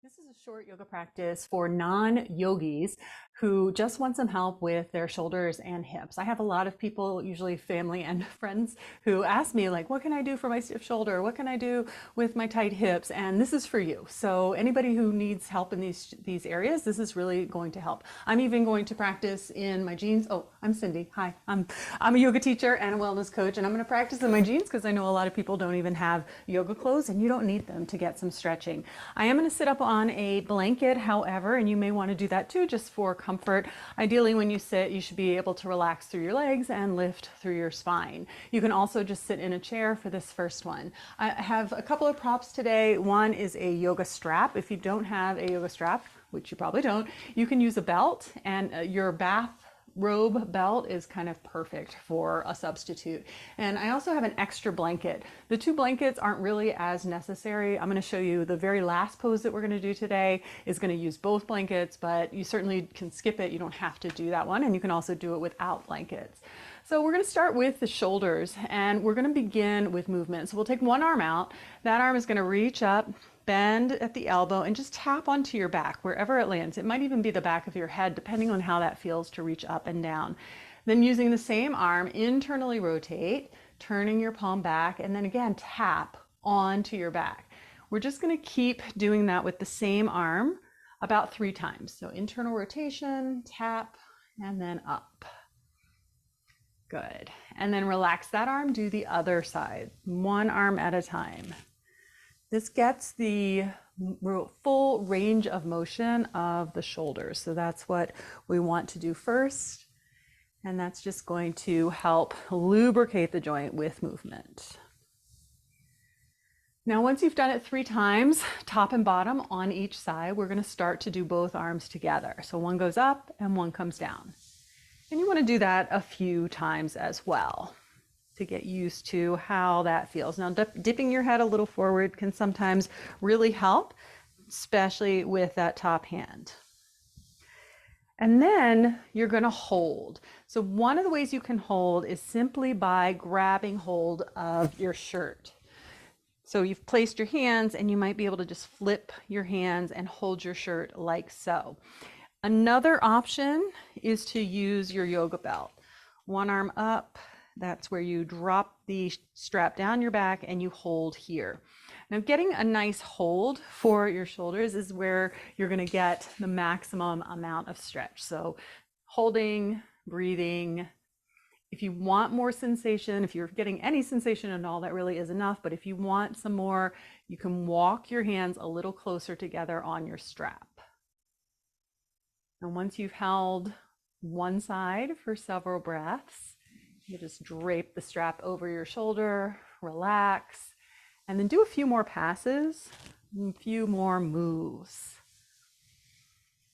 This is a short yoga practice for non-yogis who just want some help with their shoulders and hips. I have a lot of people, usually family and friends, who ask me like, what can I do for my stiff shoulder? What can I do with my tight hips? And this is for you. So anybody who needs help in these areas, this is really going to help. I'm even going to practice in my jeans. Oh, I'm Cindy. Hi, I'm a yoga teacher and a wellness coach, and I'm going to practice in my jeans because I know a lot of people don't even have yoga clothes and you don't need them to get some stretching. I am going to sit up on a blanket, however, and you may want to do that too, just for comfort. Ideally, when you sit, you should be able to relax through your legs and lift through your spine. You can also just sit in a chair for this first one. I have a couple of props today. One is a yoga strap. If you don't have a yoga strap, which you probably don't, you can use a belt, and your bath robe belt is kind of perfect for a substitute. And I also have an extra blanket. The two blankets aren't really as necessary. I'm going to show you the very last pose that we're going to do today is going to use both blankets, but you certainly can skip it. You don't have to do that one, and you can also do it without blankets. So we're going to start with the shoulders, and we're going to begin with movement. So we'll take one arm out. That arm is going to reach up, bend at the elbow, and just tap onto your back wherever it lands. It might even be the back of your head, depending on how that feels to reach up and down. Then using the same arm, internally rotate, turning your palm back, and then again tap onto your back. We're just going to keep doing that with the same arm about 3 times. So internal rotation, tap, and then up. Good. And then relax that arm, do the other side, one arm at a time. This gets the full range of motion of the shoulders. So that's what we want to do first. And that's just going to help lubricate the joint with movement. Now, once you've done it 3 times, top and bottom on each side, we're going to start to do both arms together. So one goes up and one comes down. And you want to do that a few times as well to get used to how that feels. Now, dipping your head a little forward can sometimes really help, especially with that top hand. And then you're going to hold. So one of the ways you can hold is simply by grabbing hold of your shirt. So you've placed your hands, and you might be able to just flip your hands and hold your shirt like so. Another option is to use your yoga belt. One arm up. That's where you drop the strap down your back and you hold here. Now, getting a nice hold for your shoulders is where you're going to get the maximum amount of stretch. So holding, breathing. If you want more sensation, if you're getting any sensation at all, that really is enough. But if you want some more, you can walk your hands a little closer together on your strap. And once you've held one side for several breaths, you just drape the strap over your shoulder, relax, and then do a few more passes, a few more moves.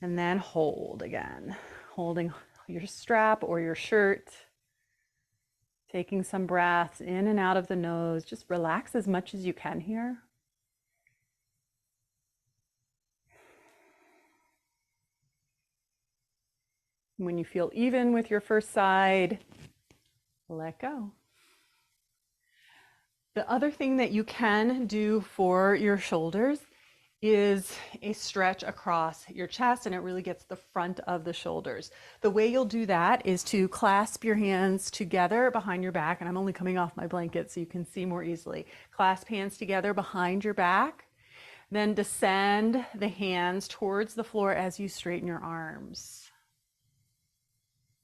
And then hold again, holding your strap or your shirt, taking some breaths in and out of the nose. Just relax as much as you can here. When you feel even with your first side, let go. The other thing that you can do for your shoulders is a stretch across your chest, and it really gets the front of the shoulders. The way you'll do that is to clasp your hands together behind your back, and I'm only coming off my blanket so you can see more easily. Clasp hands together behind your back, then descend the hands towards the floor as you straighten your arms.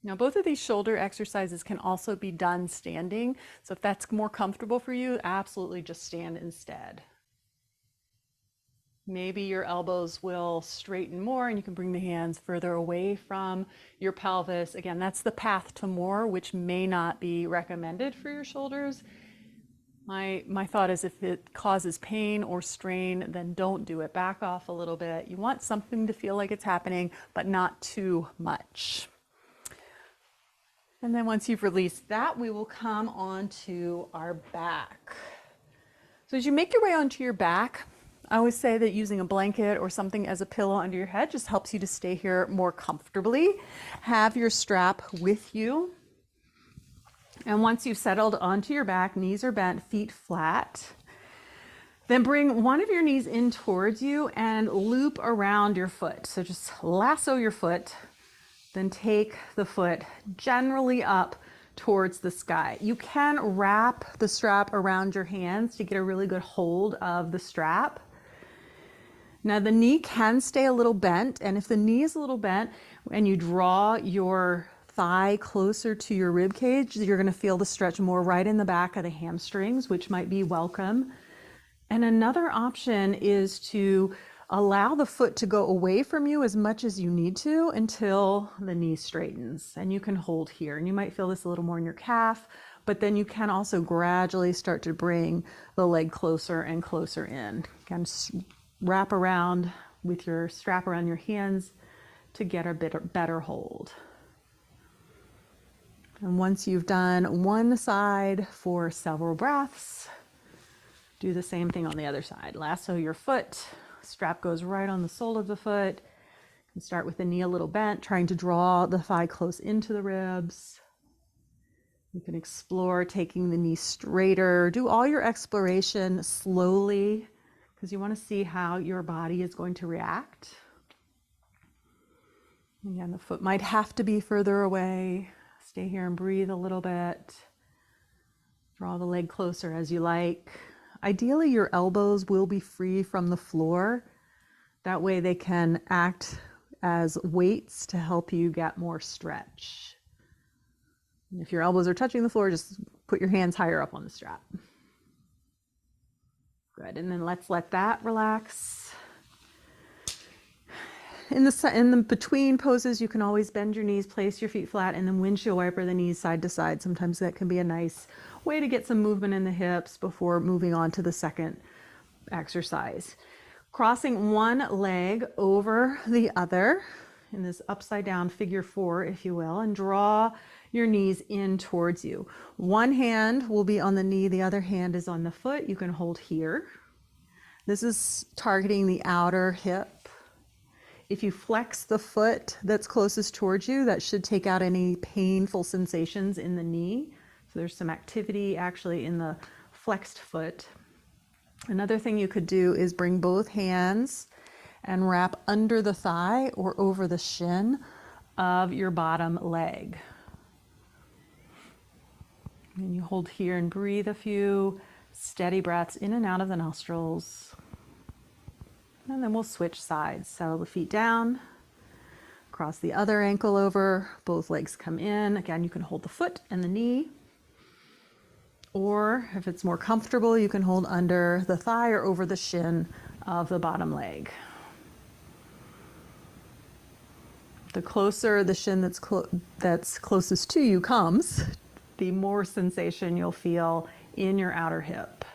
Now, both of these shoulder exercises can also be done standing. So if that's more comfortable for you, absolutely just stand instead. Maybe your elbows will straighten more and you can bring the hands further away from your pelvis. Again, that's the path to more, which may not be recommended for your shoulders. My thought is if it causes pain or strain, then don't do it. Back off a little bit. You want something to feel like it's happening, but not too much. And then once you've released that, we will come onto our back. So as you make your way onto your back, I always say that using a blanket or something as a pillow under your head just helps you to stay here more comfortably. Have your strap with you. And once you've settled onto your back, knees are bent, feet flat. Then bring one of your knees in towards you and loop around your foot. So just lasso your foot, then take the foot generally up towards the sky. You can wrap the strap around your hands to get a really good hold of the strap. Now the knee can stay a little bent, and if the knee is a little bent and you draw your thigh closer to your rib cage, you're going to feel the stretch more right in the back of the hamstrings, which might be welcome. And another option is to allow the foot to go away from you as much as you need to until the knee straightens. And you can hold here. And you might feel this a little more in your calf, but then you can also gradually start to bring the leg closer and closer in. Again, wrap around with your strap around your hands to get a better hold. And once you've done one side for several breaths, do the same thing on the other side. Lasso your foot, strap goes right on the sole of the foot. And start with the knee a little bent, trying to draw the thigh close into the ribs. You can explore taking the knee straighter. Do all your exploration slowly because you want to see how your body is going to react. Again, the foot might have to be further away. Stay here and breathe a little bit. Draw the leg closer as you like. Ideally, your elbows will be free from the floor. That way they can act as weights to help you get more stretch. And if your elbows are touching the floor, just put your hands higher up on the strap. Good, and then let's let that relax. In the between poses, you can always bend your knees, place your feet flat, and then windshield wiper the knees side to side. Sometimes that can be a nice way to get some movement in the hips before moving on to the second exercise. Crossing one leg over the other in this upside down figure four, if you will, and draw your knees in towards you. One hand will be on the knee, the other hand is on the foot. You can hold here. This is targeting the outer hip. If you flex the foot that's closest towards you, that should take out any painful sensations in the knee. So there's some activity actually in the flexed foot. Another thing you could do is bring both hands and wrap under the thigh or over the shin of your bottom leg. And you hold here and breathe a few steady breaths in and out of the nostrils. And then we'll switch sides. Settle the feet down, cross the other ankle over, both legs come in. Again, you can hold the foot and the knee. Or if it's more comfortable, you can hold under the thigh or over the shin of the bottom leg. The closer the shin that's closest to you comes, the more sensation you'll feel in your outer hip.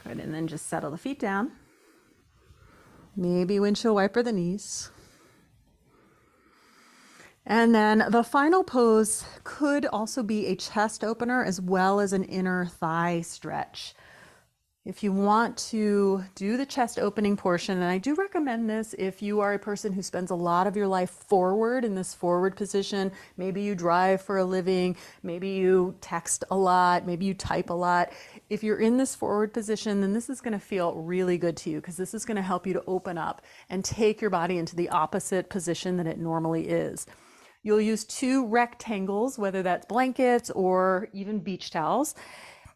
Good, and then just settle the feet down. Maybe windshield wiper the knees. And then the final pose could also be a chest opener as well as an inner thigh stretch. If you want to do the chest opening portion, and I do recommend this if you are a person who spends a lot of your life forward in this forward position, maybe you drive for a living, maybe you text a lot, maybe you type a lot. If you're in this forward position, then this is going to feel really good to you because this is going to help you to open up and take your body into the opposite position that it normally is. You'll use two rectangles, whether that's blankets or even beach towels.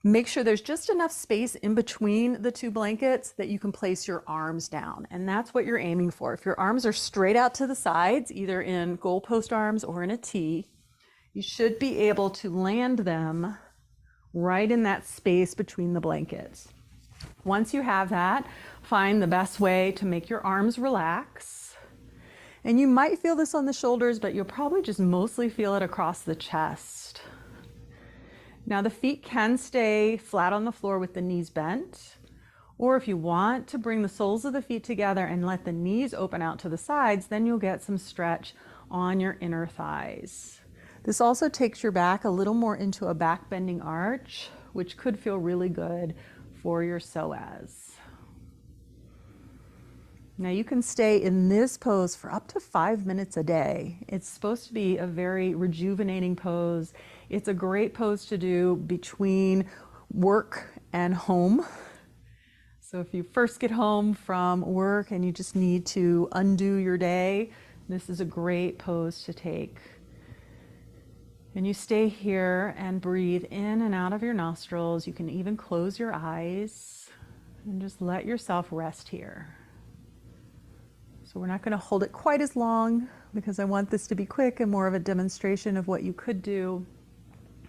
Make sure there's just enough space in between the two blankets that you can place your arms down. And that's what you're aiming for. If your arms are straight out to the sides, either in goalpost arms or in a T, you should be able to land them right in that space between the blankets. Once you have that, find the best way to make your arms relax. And you might feel this on the shoulders, but you'll probably just mostly feel it across the chest. Now the feet can stay flat on the floor with the knees bent, or if you want to bring the soles of the feet together and let the knees open out to the sides, then you'll get some stretch on your inner thighs. This also takes your back a little more into a back bending arch, which could feel really good for your psoas. Now you can stay in this pose for up to 5 minutes a day. It's supposed to be a very rejuvenating pose. It's a great pose to do between work and home. So if you first get home from work and you just need to undo your day, this is a great pose to take. And you stay here and breathe in and out of your nostrils. You can even close your eyes and just let yourself rest here. So we're not going to hold it quite as long because I want this to be quick and more of a demonstration of what you could do.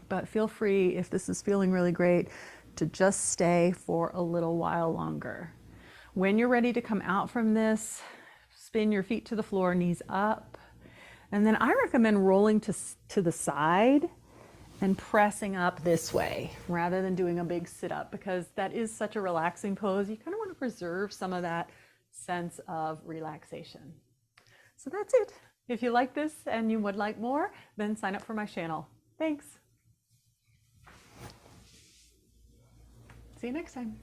But feel free, if this is feeling really great, to just stay for a little while longer. When you're ready to come out from this, spin your feet to the floor, knees up. And then I recommend rolling to the side and pressing up this way rather than doing a big sit up, because that is such a relaxing pose. You kind of want to preserve some of that sense of relaxation. So that's it. If you like this and you would like more, then sign up for my channel. Thanks. See you next time.